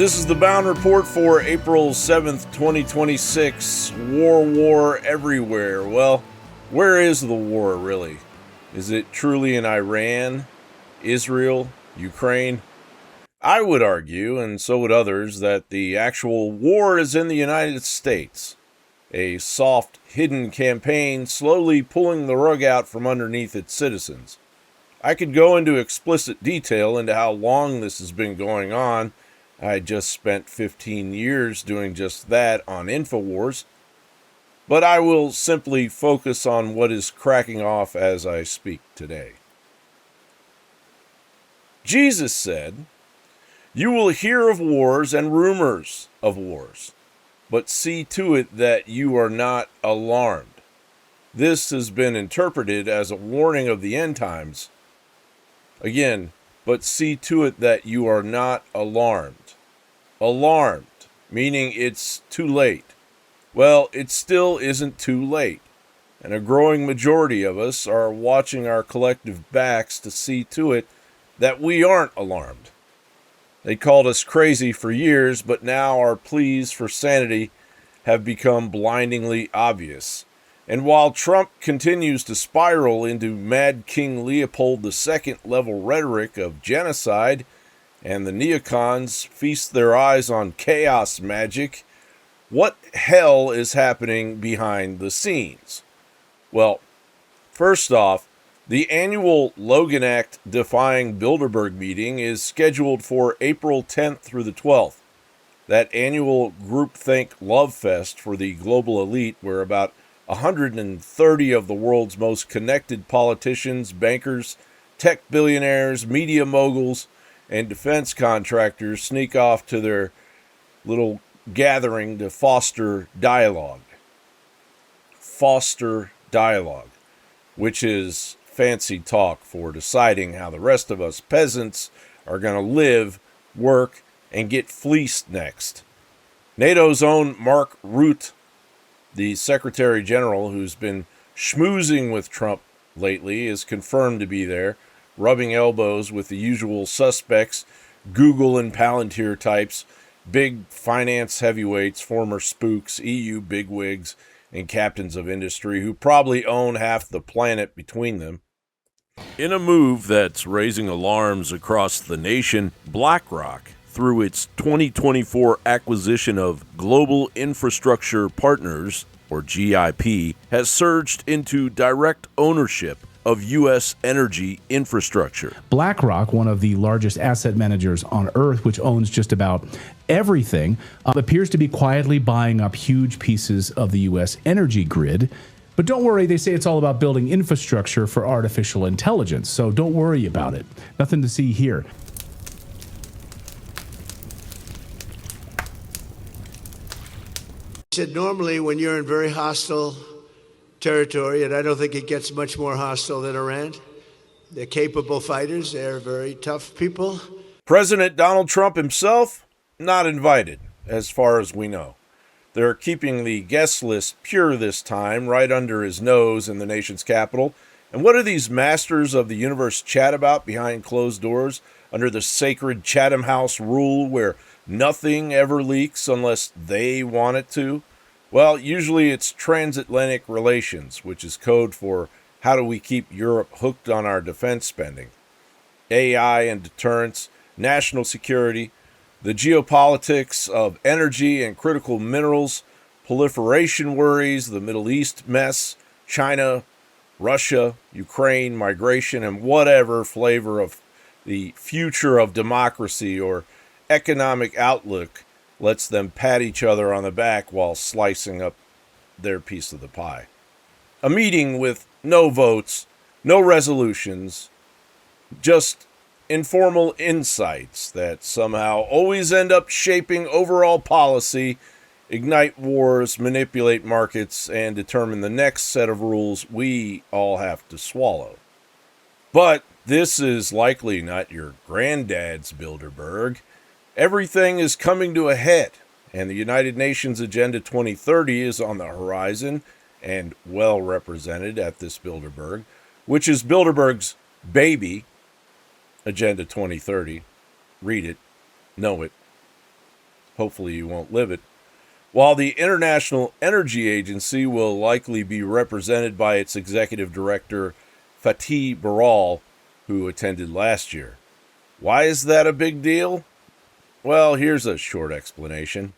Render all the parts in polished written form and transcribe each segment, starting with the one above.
This is the Bowne Report for April 7th, 2026. War everywhere. Well, where is the war, really? Is it truly in Iran, Israel, Ukraine? I would argue, and so would others, that the actual war is in the United States. A soft, hidden campaign slowly pulling the rug out from underneath its citizens. I could go into explicit detail into how long this has been going on. I just spent 15 years doing just that on InfoWars, but I will simply focus on what is cracking off as I speak today. Jesus said, "You will hear of wars and rumors of wars, but see to it that you are not alarmed." This has been interpreted as a warning of the end times. Again, but see to it that you are not alarmed. Alarmed, meaning it's too late. Well, it still isn't too late, and a growing majority of us are watching our collective backs to see to it that we aren't alarmed. They called us crazy for years, but now our pleas for sanity have become blindingly obvious. And while Trump continues to spiral into Mad King Leopold II level rhetoric of genocide, and the neocons feast their eyes on chaos magic, what hell is happening behind the scenes? Well, first off, the annual Logan Act defying Bilderberg meeting is scheduled for April 10th through the 12th. That annual groupthink love fest for the global elite, where about 130 of the world's most connected politicians, bankers, tech billionaires, media moguls, and defense contractors sneak off to their little gathering to foster dialogue. Foster dialogue, which is fancy talk for deciding how the rest of us peasants are going to live, work, and get fleeced next. NATO's own Mark Rutte, the Secretary General who's been schmoozing with Trump lately, is confirmed to be there, rubbing elbows with the usual suspects, Google and Palantir types, big finance heavyweights, former spooks, EU bigwigs, and captains of industry who probably own half the planet between them. In a move that's raising alarms across the nation, BlackRock, through its 2024 acquisition of Global Infrastructure Partners, or GIP, has surged into direct ownership of U.S. energy infrastructure. BlackRock, one of the largest asset managers on Earth, which owns just about everything, appears to be quietly buying up huge pieces of the U.S. energy grid. But don't worry, they say it's all about building infrastructure for artificial intelligence, so don't worry about it. Nothing to see here. He said normally when you're in very hostile territory, and I don't think it gets much more hostile than Iran, they're capable fighters, they're very tough people. President Donald Trump himself, not invited, as far as we know. They're keeping the guest list pure this time, right under his nose in the nation's capital. And what do these masters of the universe chat about behind closed doors under the sacred Chatham House rule where nothing ever leaks unless they want it to? Well, usually it's transatlantic relations, which is code for how do we keep Europe hooked on our defense spending. AI and deterrence, national security, the geopolitics of energy and critical minerals, proliferation worries, the Middle East mess, China, Russia, Ukraine, migration, and whatever flavor of the future of democracy or economic outlook lets them pat each other on the back while slicing up their piece of the pie. A meeting with no votes, no resolutions, just informal insights that somehow always end up shaping overall policy, ignite wars, manipulate markets, and determine the next set of rules we all have to swallow. But this is likely not your granddad's Bilderberg. Everything is coming to a head, and the United Nations Agenda 2030 is on the horizon and well represented at this Bilderberg, which is Bilderberg's baby, Agenda 2030. Read it, know it. Hopefully you won't live it. While the International Energy Agency will likely be represented by its executive director, Fatih Birol, who attended last year. Why is that a big deal? Well, here's a short explanation.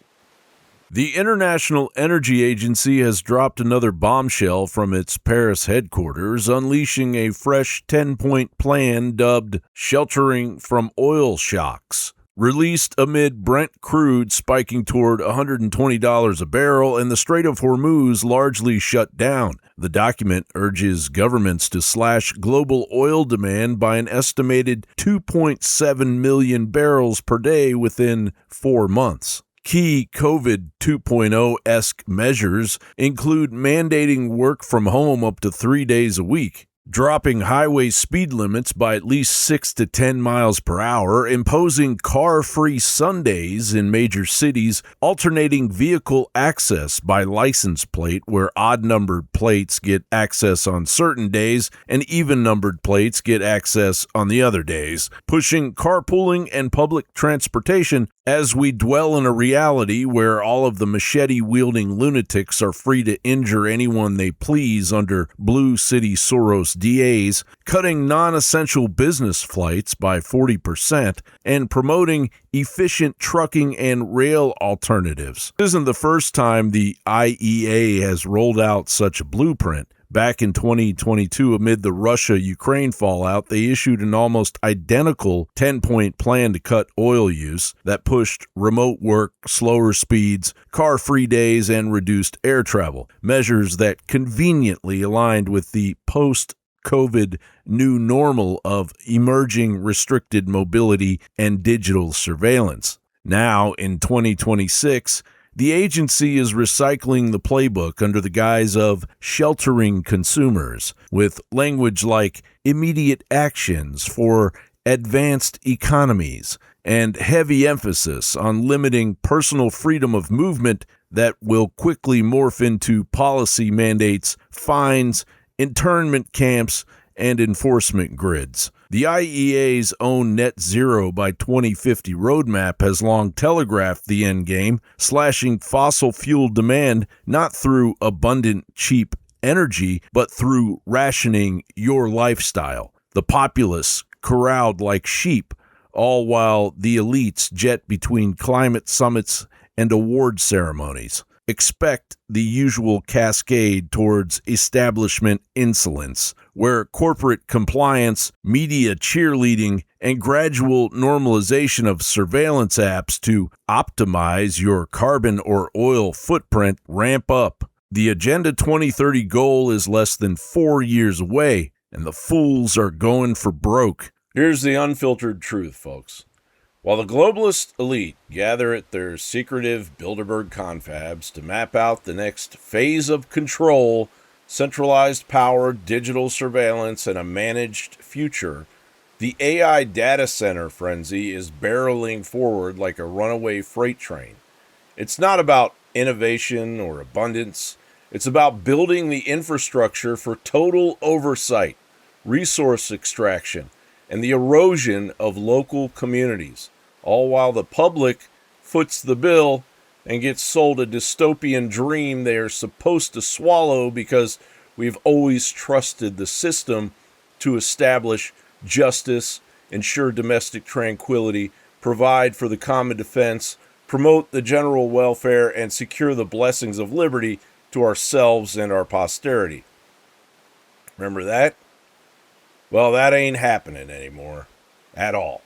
The International Energy Agency has dropped another bombshell from its Paris headquarters, unleashing a fresh 10-point plan dubbed Sheltering from Oil Shocks. Released amid Brent crude spiking toward $120 a barrel and the Strait of Hormuz largely shut down. The document urges governments to slash global oil demand by an estimated 2.7 million barrels per day within 4 months. Key COVID 2.0-esque measures include mandating work from home up to 3 days a week, dropping highway speed limits by at least 6 to 10 miles per hour, imposing car-free Sundays in major cities, alternating vehicle access by license plate where odd-numbered plates get access on certain days and even-numbered plates get access on the other days, pushing carpooling and public transportation as we dwell in a reality where all of the machete-wielding lunatics are free to injure anyone they please under Blue City Soros DAs, cutting non-essential business flights by 40%, and promoting efficient trucking and rail alternatives. This isn't the first time the IEA has rolled out such a blueprint. Back in 2022, amid the Russia-Ukraine fallout, they issued an almost identical 10-point plan to cut oil use that pushed remote work, slower speeds, car-free days, and reduced air travel, measures that conveniently aligned with the post-COVID new normal of emerging restricted mobility and digital surveillance. Now, in 2026, the agency is recycling the playbook under the guise of sheltering consumers, with language like immediate actions for advanced economies and heavy emphasis on limiting personal freedom of movement that will quickly morph into policy mandates, fines, internment camps, and enforcement grids. The IEA's own net zero by 2050 roadmap has long telegraphed the end game, slashing fossil fuel demand not through abundant, cheap energy, but through rationing your lifestyle. The populace corralled like sheep, all while the elites jet between climate summits and award ceremonies. Expect the usual cascade towards establishment insolence, where corporate compliance, media cheerleading, and gradual normalization of surveillance apps to optimize your carbon or oil footprint ramp up. The Agenda 2030 goal is less than 4 years away, and the fools are going for broke. Here's the unfiltered truth, folks. While the globalist elite gather at their secretive Bilderberg confabs to map out the next phase of control, centralized power, digital surveillance, and a managed future, the AI data center frenzy is barreling forward like a runaway freight train. It's not about innovation or abundance. It's about building the infrastructure for total oversight, resource extraction, and the erosion of local communities, all while the public foots the bill and gets sold a dystopian dream they are supposed to swallow because we've always trusted the system to establish justice, ensure domestic tranquility, provide for the common defense, promote the general welfare, and secure the blessings of liberty to ourselves and our posterity. Remember that? Well, that ain't happening anymore at all.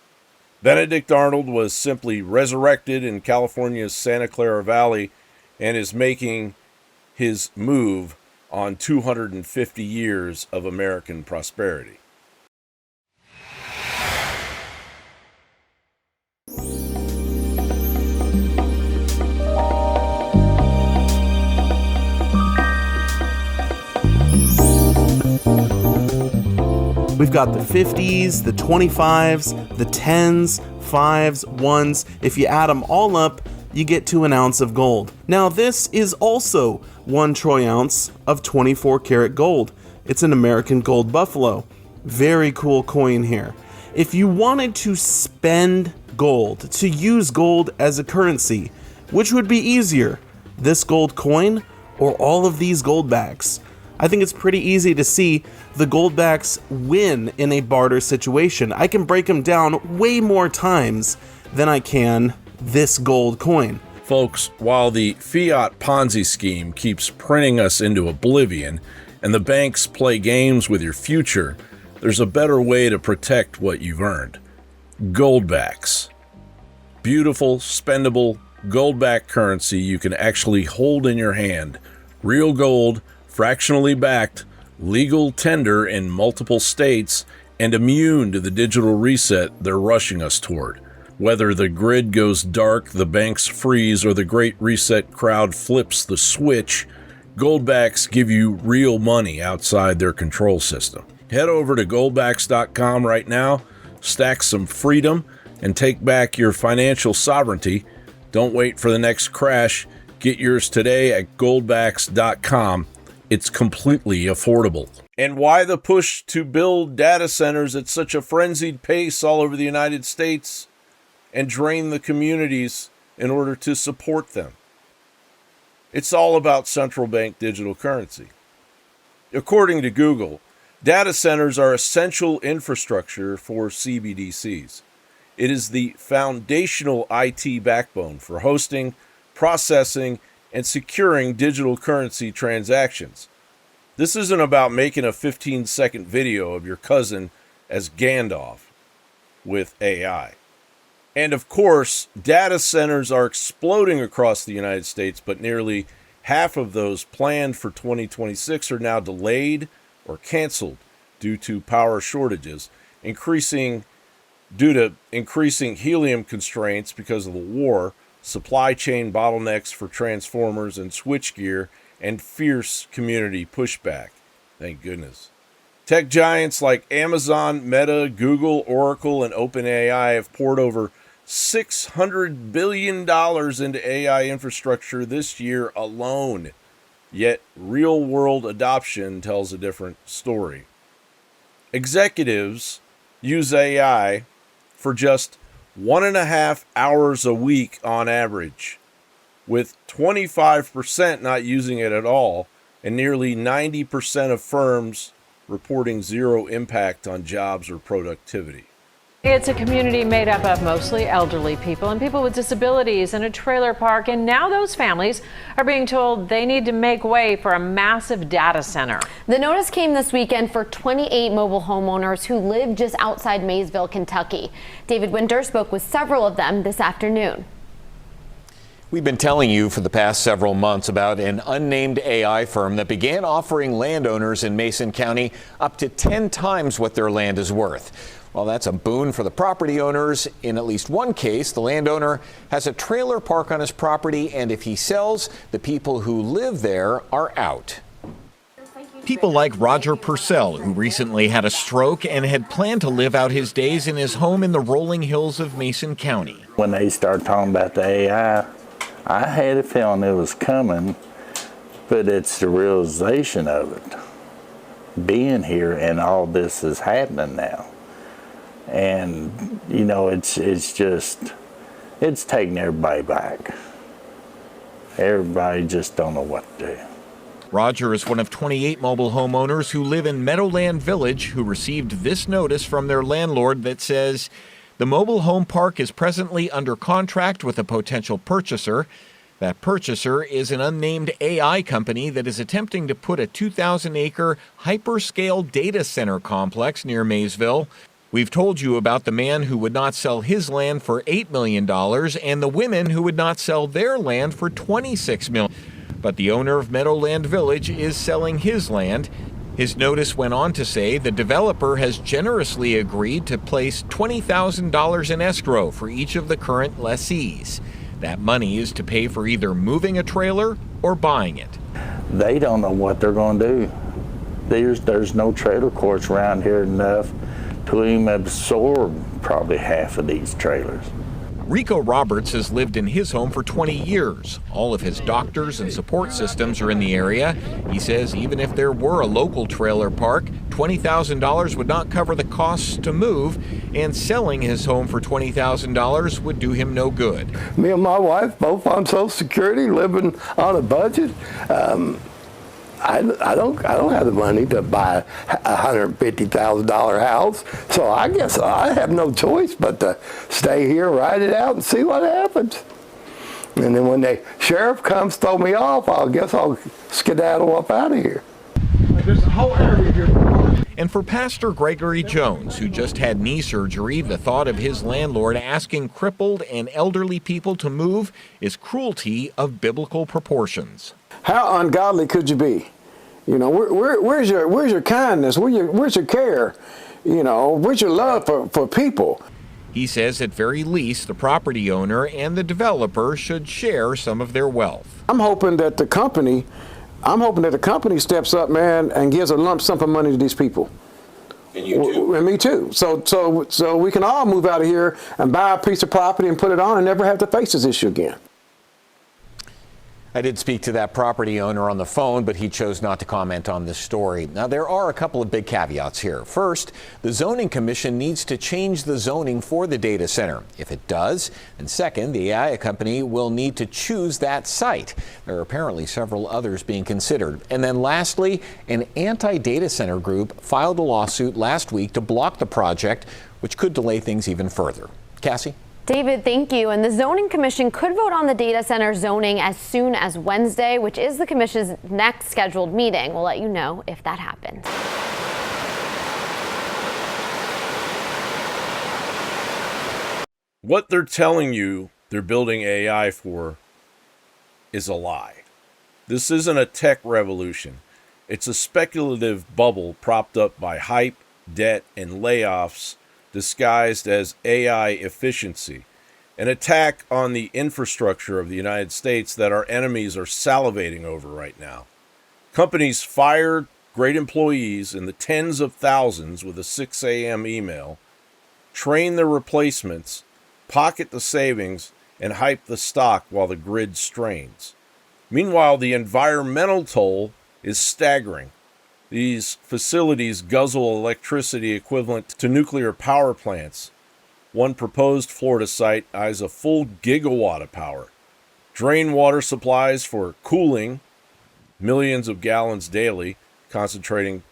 Benedict Arnold was simply resurrected in California's Santa Clara Valley and is making his move on 250 years of American prosperity. We've got the 50s, the 25s, the 10s, 5s, 1s. If you add them all up, you get to an ounce of gold. Now this is also 1 troy ounce of 24 karat gold. It's an American gold buffalo. Very cool coin here. If you wanted to spend gold, to use gold as a currency, Which would be easier, this gold coin or all of these goldbacks? I think it's pretty easy to see the goldbacks win in a barter situation. I can break them down way more times than I can this gold coin. Folks, while the fiat Ponzi scheme keeps printing us into oblivion and the banks play games with your future, there's a better way to protect what you've earned. Goldbacks. Beautiful, spendable, gold-backed currency you can actually hold in your hand. Real gold, fractionally backed, legal tender in multiple states, and immune to the digital reset they're rushing us toward. Whether the grid goes dark, the banks freeze, or the Great Reset crowd flips the switch, goldbacks give you real money outside their control system. Head over to goldbacks.com right now, stack some freedom, and take back your financial sovereignty. Don't wait for the next crash. Get yours today at goldbacks.com. It's completely affordable. And why the push to build data centers at such a frenzied pace all over the United States and drain the communities in order to support them? It's all about central bank digital currency. According to Google, data centers are essential infrastructure for CBDCs. It is the foundational IT backbone for hosting, processing, and securing digital currency transactions. This isn't about making a 15-second video of your cousin as Gandalf with AI. And of course, data centers are exploding across the United States, but nearly half of those planned for 2026 are now delayed or canceled due to power shortages, due to increasing helium constraints because of the war, supply chain bottlenecks for transformers and switchgear, and fierce community pushback. Thank goodness. Tech giants like Amazon, Meta, Google, Oracle, and OpenAI have poured over $600 billion into AI infrastructure this year alone. Yet real-world adoption tells a different story. Executives use AI for just 1.5 hours a week on average, with 25% not using it at all, and nearly 90% of firms reporting zero impact on jobs or productivity. It's a community made up of mostly elderly people and people with disabilities in a trailer park, and now those families are being told they need to make way for a massive data center. The notice came this weekend for 28 mobile homeowners who live just outside Maysville, Kentucky. David Winter spoke with several of them this afternoon. We've been telling you for the past several months about an unnamed AI firm that began offering landowners in Mason County up to 10 times what their land is worth. Well, that's a boon for the property owners. In at least one case, the landowner has a trailer park on his property, and if he sells, the people who live there are out. People like Roger Purcell, who recently had a stroke and had planned to live out his days in his home in the rolling hills of Mason County. When they started talking about the AI, I had a feeling it was coming, but it's the realization of it. Being here and all this is happening now. And, you know, it's taking everybody back. Everybody just don't know what to do. Roger is one of 28 mobile homeowners who live in Meadowland Village who received this notice from their landlord that says the mobile home park is presently under contract with a potential purchaser. That purchaser is an unnamed AI company that is attempting to put a 2,000-acre hyperscale data center complex near Maysville. We've told you about the man who would not sell his land for $8 million and the women who would not sell their land for $26 million. But the owner of Meadowland Village is selling his land. His notice went on to say the developer has generously agreed to place $20,000 in escrow for each of the current lessees. That money is to pay for either moving a trailer or buying it. They don't know what they're going to do. There's no trailer courts around here enough to even absorb probably half of these trailers. Rico Roberts has lived in his home for 20 years. All of his doctors and support systems are in the area. He says even if there were a local trailer park, $20,000 would not cover the costs to move, and selling his home for $20,000 would do him no good. Me and my wife both on Social Security, living on a budget. I don't have the money to buy a $150,000 house, so I guess I have no choice but to stay here, ride it out, and see what happens. And then when the sheriff comes, throw me off, I guess I'll skedaddle up out of here. There's a whole area here. And for Pastor Gregory Jones, who just had knee surgery, the thought of his landlord asking crippled and elderly people to move is cruelty of biblical proportions. How ungodly could you be? You know, where's your kindness? Where's your care? You know, where's your love for people? He says at very least the property owner and the developer should share some of their wealth. I'm hoping that the company steps up, man, and gives a lump sum of money to these people. And you too. And me too. So we can all move out of here and buy a piece of property and put it on and never have to face this issue again. I did speak to that property owner on the phone, but he chose not to comment on this story. Now, there are a couple of big caveats here. First, the Zoning Commission needs to change the zoning for the data center. If it does, and second, the AI company will need to choose that site. There are apparently several others being considered. And then lastly, an anti-data center group filed a lawsuit last week to block the project, which could delay things even further. Cassie? David, thank you. And the Zoning Commission could vote on the data center zoning as soon as Wednesday, which is the commission's next scheduled meeting. We'll let you know if that happens. What they're telling you they're building AI for is a lie. This isn't a tech revolution. It's a speculative bubble propped up by hype, debt, and layoffs disguised as AI efficiency, an attack on the infrastructure of the United States that our enemies are salivating over right now. Companies fire great employees in the tens of thousands with a 6 a.m. email, train their replacements, pocket the savings, and hype the stock while the grid strains. Meanwhile, the environmental toll is staggering. These facilities guzzle electricity equivalent to nuclear power plants. One proposed Florida site eyes a full gigawatt of power. Drain water supplies for cooling, millions of gallons daily, concentrating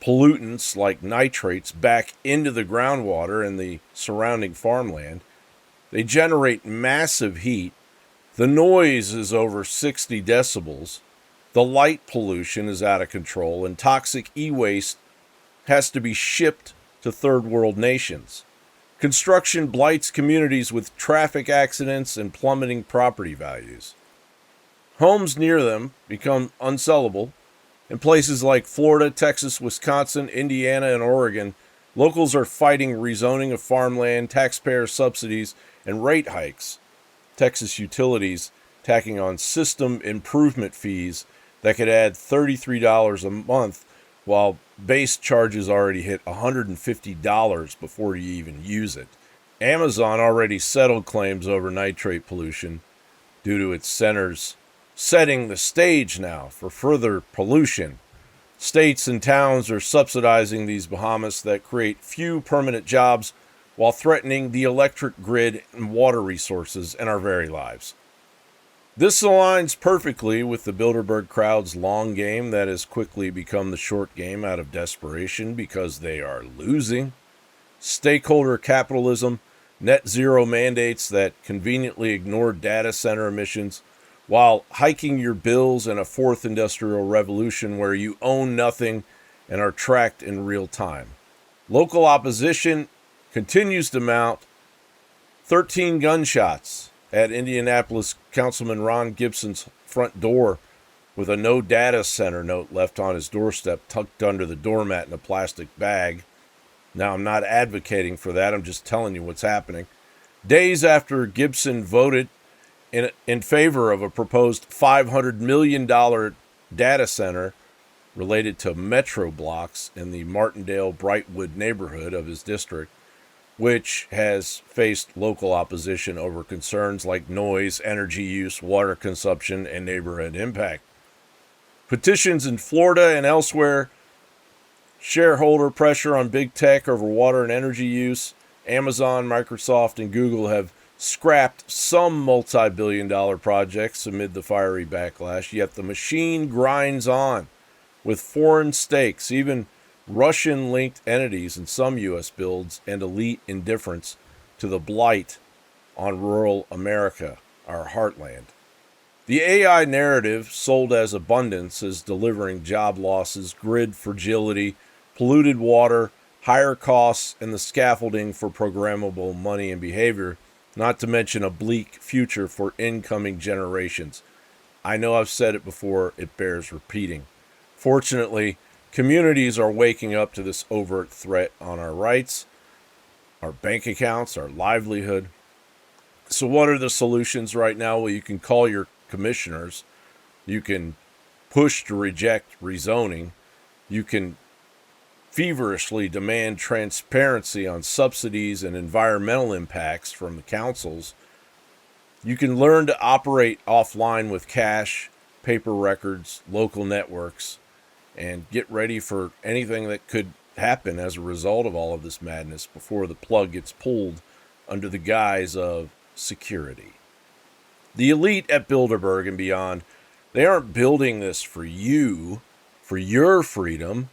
pollutants like nitrates back into the groundwater and the surrounding farmland. They generate massive heat. The noise is over 60 decibels. The light pollution is out of control, and toxic e-waste has to be shipped to third world nations. Construction blights communities with traffic accidents and plummeting property values. Homes near them become unsellable. In places like Florida, Texas, Wisconsin, Indiana, and Oregon, locals are fighting rezoning of farmland, taxpayer subsidies, and rate hikes. Texas utilities tacking on system improvement fees that could add $33 a month, while base charges already hit $150 before you even use it. Amazon already settled claims over nitrate pollution due to its centers setting the stage now for further pollution. States and towns are subsidizing these behemoths that create few permanent jobs while threatening the electric grid and water resources in our very lives. This aligns perfectly with the Bilderberg crowd's long game that has quickly become the short game out of desperation because they are losing. Stakeholder capitalism, net zero mandates that conveniently ignore data center emissions, while hiking your bills in a fourth industrial revolution where you own nothing and are tracked in real time. Local opposition continues to mount. 13 gunshots at Indianapolis Councilman Ron Gibson's front door with a no data center note left on his doorstep tucked under the doormat in a plastic bag. Now, I'm not advocating for that. I'm just telling you what's happening. Days after Gibson voted in favor of a proposed $500 million data center related to metro blocks in the Martindale-Brightwood neighborhood of his district, which has faced local opposition over concerns like noise, energy use, water consumption, and neighborhood impact. Petitions in Florida and elsewhere, shareholder pressure on big tech over water and energy use. Amazon, Microsoft, and Google have scrapped some multi-billion-dollar projects amid the fiery backlash, yet the machine grinds on with foreign stakes, even Russian-linked entities in some U.S. builds, and elite indifference to the blight on rural America, our heartland. The AI narrative, sold as abundance, is delivering job losses, grid fragility, polluted water, higher costs, and the scaffolding for programmable money and behavior, not to mention a bleak future for incoming generations. I know I've said it before, it bears repeating. Fortunately, communities are waking up to this overt threat on our rights, our bank accounts, our livelihood. So what are the solutions right now? Well, you can call your commissioners. You can push to reject rezoning. You can feverishly demand transparency on subsidies and environmental impacts from the councils. You can learn to operate offline with cash, paper records, local networks, and get ready for anything that could happen as a result of all of this madness before the plug gets pulled under the guise of security. The elite at Bilderberg and beyond, they aren't building this for you, for your freedom.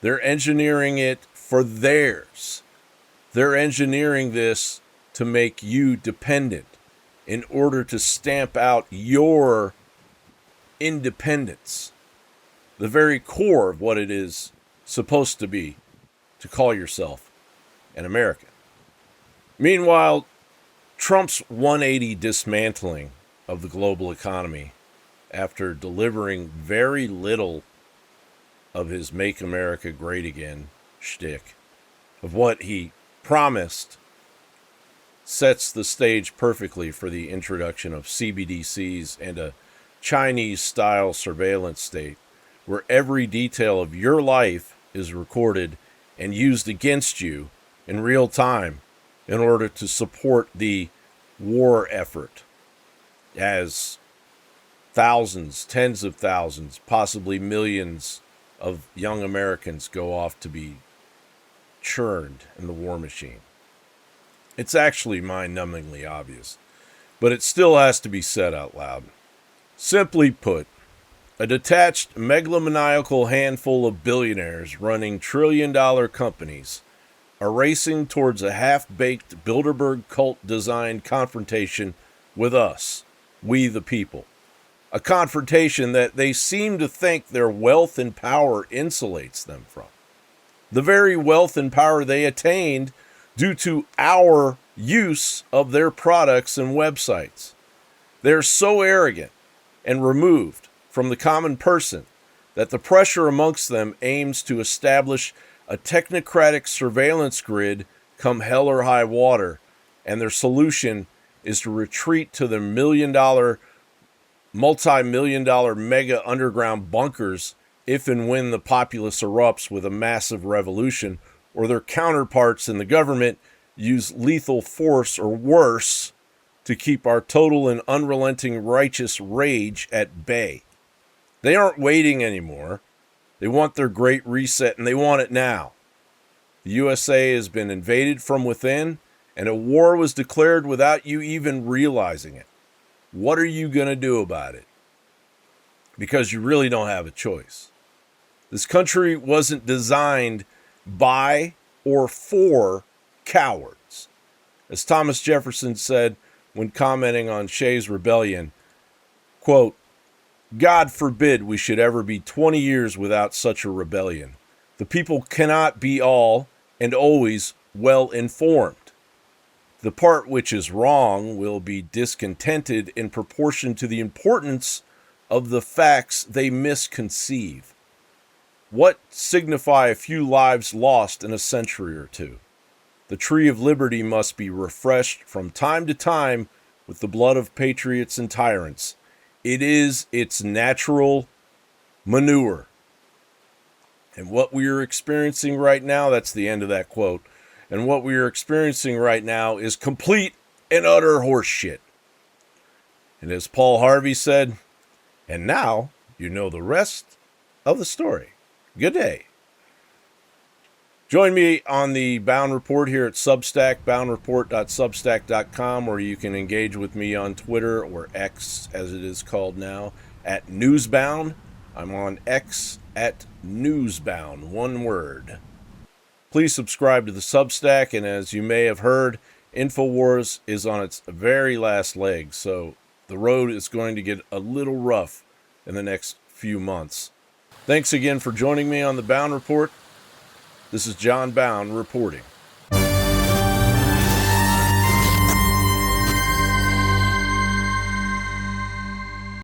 They're engineering it for theirs. They're engineering this to make you dependent in order to stamp out your independence, the very core of what it is supposed to be to call yourself an American. Meanwhile, Trump's 180 dismantling of the global economy after delivering very little of his Make America Great Again shtick, of what he promised, sets the stage perfectly for the introduction of CBDCs and a Chinese-style surveillance state where every detail of your life is recorded and used against you in real time in order to support the war effort as thousands, tens of thousands, possibly millions of young Americans go off to be churned in the war machine. It's actually mind-numbingly obvious, but it still has to be said out loud. Simply put, a detached, megalomaniacal handful of billionaires running trillion-dollar companies are racing towards a half-baked Bilderberg cult-designed confrontation with us, we the people. A confrontation that they seem to think their wealth and power insulates them from. The very wealth and power they attained due to our use of their products and websites. They're so arrogant and removed from the common person that the pressure amongst them aims to establish a technocratic surveillance grid come hell or high water, and their solution is to retreat to their multi-million-dollar mega underground bunkers if and when the populace erupts with a massive revolution, or their counterparts in the government use lethal force or worse to keep our total and unrelenting righteous rage at bay. They aren't waiting anymore. They want their great reset, and they want it now. The USA has been invaded from within, and a war was declared without you even realizing it. What are you going to do about it? Because you really don't have a choice. This country wasn't designed by or for cowards. As Thomas Jefferson said when commenting on Shays' rebellion, quote, "God forbid we should ever be 20 years without such a rebellion. The people cannot be all and always well informed. The part which is wrong will be discontented in proportion to the importance of the facts they misconceive. What signify a few lives lost in a century or two? The tree of liberty must be refreshed from time to time with the blood of patriots and tyrants. It is its natural manure." And what we are experiencing right now, that's the end of that quote. and what we are experiencing right now is complete and utter horseshit. And as Paul Harvey said, and now you know the rest of the story. Good day. Join me on the Bowne Report here at Substack, bownereport.substack.com, where you can engage with me on Twitter, or X as it is called now, at Newsbound. I'm on X at Newsbound, one word. Please subscribe to the Substack, and as you may have heard, InfoWars is on its very last leg, so the road is going to get a little rough in the next few months. Thanks again for joining me on the Bowne Report. This is John Bowne reporting.